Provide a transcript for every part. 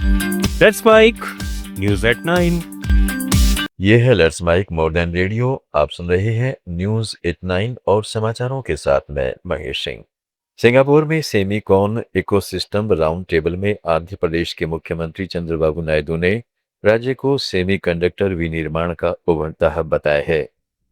Let's mic news at 9। ये है let's mike more than radio. आप सुन रहे हैं न्यूज एट 9 और समाचारों के साथ मैं महेश सिंह। सिंगापुर में सेमीकॉन इकोसिस्टम राउंड टेबल में आंध्र प्रदेश के मुख्यमंत्री चंद्रबाबू नायडू ने राज्य को सेमीकंडक्टर विनिर्माण का उभरता हब बताया है।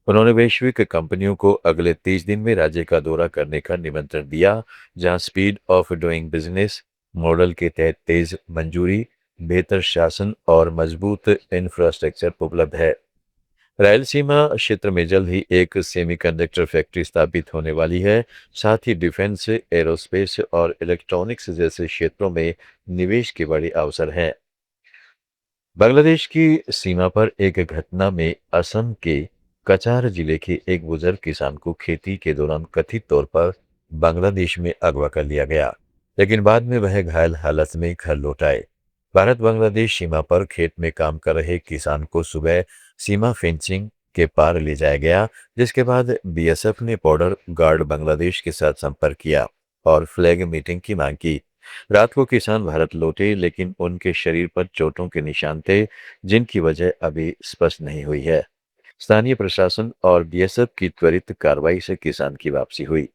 उन्होंने वैश्विक कंपनियों को अगले 30 दिन में राज्य का दौरा करने का निमंत्रण दिया, जहां speed of doing business model के तहत तेज मंजूरी, बेहतर शासन और मजबूत इंफ्रास्ट्रक्चर उपलब्ध है। रायलसीमा क्षेत्र में जल्द ही एक सेमीकंडक्टर फैक्ट्री स्थापित होने वाली है। साथ ही डिफेंस, एरोस्पेस और इलेक्ट्रॉनिक्स जैसे क्षेत्रों में निवेश के बड़े अवसर हैं। बांग्लादेश की सीमा पर एक घटना में असम के कचार जिले के एक बुजुर्ग किसान को खेती के दौरान कथित तौर पर बांग्लादेश में अगवा कर लिया गया, लेकिन बाद में वह घायल हालत में घर लौट आए। भारत बांग्लादेश सीमा पर खेत में काम कर रहे किसान को सुबह सीमा फेंसिंग के पार ले जाया गया, जिसके बाद बीएसएफ ने बॉर्डर गार्ड बांग्लादेश के साथ संपर्क किया और फ्लैग मीटिंग की मांग की। रात को किसान भारत लौटे, लेकिन उनके शरीर पर चोटों के निशान थे, जिनकी वजह अभी स्पष्ट नहीं हुई है। स्थानीय प्रशासन और बीएसएफ की त्वरित कार्रवाई से किसान की वापसी हुई।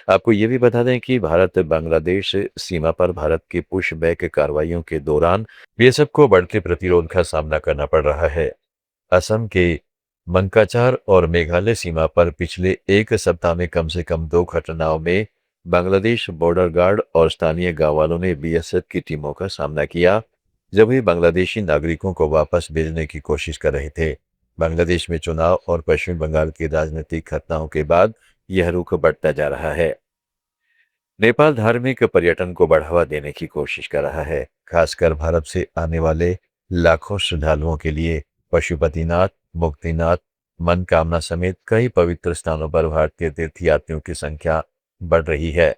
आपको ये भी बता दें कि भारत बांग्लादेश सीमा पर भारत की पुश बैक कार्रवाइयों के दौरान बीएसएफ को बढ़ते प्रतिरोध का सामना करना पड़ रहा है। असम के मंकाचार और मेघालय सीमा पर पिछले एक सप्ताह में कम से कम 2 घटनाओं में बांग्लादेश बॉर्डर गार्ड और स्थानीय गांव वालों ने बीएसएफ की टीमों का सामना किया, जब वे बांग्लादेशी नागरिकों को वापस भेजने की कोशिश कर रहे थे। बांग्लादेश में चुनाव और पश्चिम बंगाल की राजनीतिक घटनाओं के बाद यह रुख बढ़ता जा रहा है। नेपाल धार्मिक पर्यटन को बढ़ावा देने की कोशिश कर रहा है, खासकर भारत से आने वाले लाखों श्रद्धालुओं के लिए। पशुपतिनाथ, मुक्तिनाथ, मनकामना समेत कई पवित्र स्थानों पर भारतीय तीर्थयात्रियों की संख्या बढ़ रही है।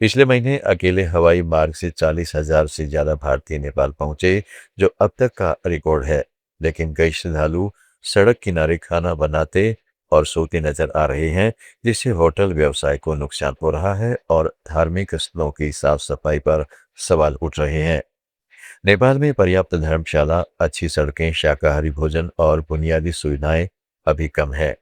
पिछले महीने अकेले हवाई मार्ग से 40,000 से ज्यादा भारतीय नेपाल पहुंचे, जो अब तक का रिकॉर्ड है। लेकिन कई श्रद्धालु सड़क किनारे खाना बनाते और सोते नजर आ रहे हैं, जिससे होटल व्यवसाय को नुकसान हो रहा है और धार्मिक स्थलों की साफ सफाई पर सवाल उठ रहे हैं। नेपाल में पर्याप्त धर्मशाला, अच्छी सड़कें, शाकाहारी भोजन और बुनियादी सुविधाएं अभी कम है।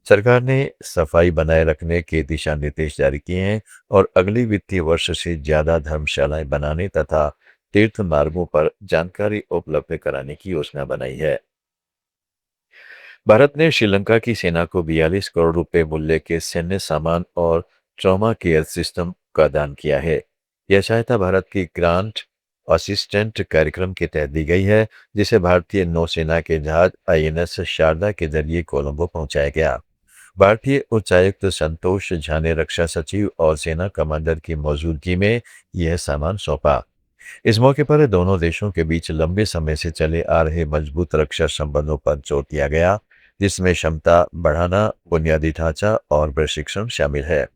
सरकार ने सफाई बनाए रखने के दिशा निर्देश जारी किए हैं और अगले वित्तीय वर्ष से ज्यादा धर्मशालाएं बनाने तथा तीर्थ मार्गों पर जानकारी उपलब्ध कराने की योजना बनाई है। भारत ने श्रीलंका की सेना को 42 करोड़ रुपए मूल्य के सैन्य सामान और ट्रॉमा केयर सिस्टम का दान किया है। यह सहायता भारत की ग्रांट असिस्टेंट कार्यक्रम के तहत दी गई है, जिसे भारतीय नौसेना के जहाज आईएनएस शारदा के जरिए कोलंबो पहुंचाया गया। भारतीय उच्चायुक्त संतोष झा ने रक्षा सचिव और सेना कमांडर की मौजूदगी में यह सामान सौंपा। इस मौके पर दोनों देशों के बीच लंबे समय से चले आ रहे मजबूत रक्षा संबंधों पर जोर दिया गया, जिसमें क्षमता बढ़ाना, बुनियादी ढांचा और प्रशिक्षण शामिल है।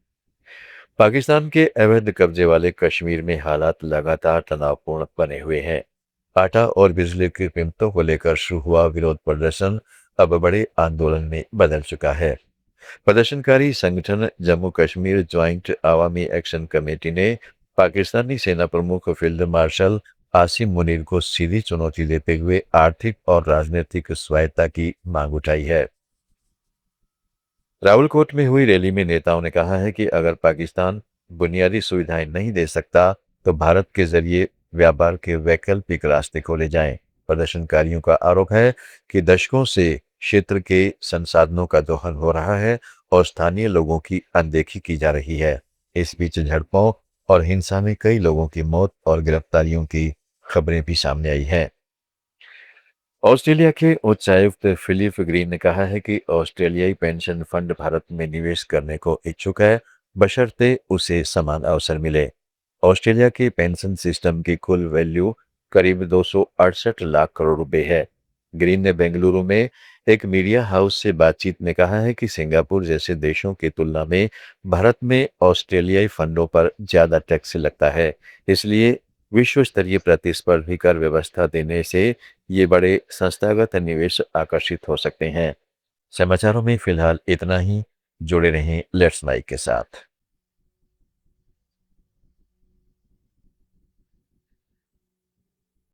पाकिस्तान के अवैध कब्जे वाले कश्मीर में हालात लगातार तनावपूर्ण बने हुए हैं। आटा और बिजली की कीमतों को लेकर शुरू हुआ विरोध प्रदर्शन अब बड़े आंदोलन में बदल चुका है। प्रदर्शनकारी संगठन जम्मू कश्मीर ज्वाइंट अवामी एक्शन कमेटी ने पाकिस्तानी सेना प्रमुख फील्ड मार्शल आसिम मुनीर को सीधी चुनौती देते हुए आर्थिक और राजनीतिक स्वायत्ता की मांग उठाई है। रावलकोट में हुई रैली में नेताओं ने कहा है कि अगर पाकिस्तान बुनियादी सुविधाएं नहीं दे सकता, तो भारत के जरिए व्यापार के वैकल्पिक रास्ते खोले जाएं। प्रदर्शनकारियों का आरोप है कि दशकों से क्षेत्र के संसाधनों का दोहन हो रहा है और स्थानीय लोगों की अनदेखी की जा रही है। इस बीच झड़पों और हिंसा में कई लोगों की मौत और गिरफ्तारियों की खबरें भी सामने आई हैं। ऑस्ट्रेलिया के उच्चायुक्त फिलिप ग्रीन ने कहा है कि ऑस्ट्रेलियाई पेंशन फंड भारत में निवेश करने को इच्छुक है, बशर्ते उसे समान अवसर मिले। ऑस्ट्रेलिया के पेंशन सिस्टम की कुल वैल्यू करीब 268 लाख करोड़ रुपए है। ग्रीन ने बेंगलुरु में एक मीडिया हाउस से बातचीत में कहा है कि सिंगापुर जैसे देशों की तुलना में भारत में ऑस्ट्रेलियाई फंडों पर ज्यादा टैक्स लगता है, इसलिए विश्व स्तरीय प्रतिस्पर्धी कर व्यवस्था देने से ये बड़े संस्थागत निवेश आकर्षित हो सकते हैं। समाचारों में फिलहाल इतना ही। जुड़े रहें लेट्स माइक के साथ।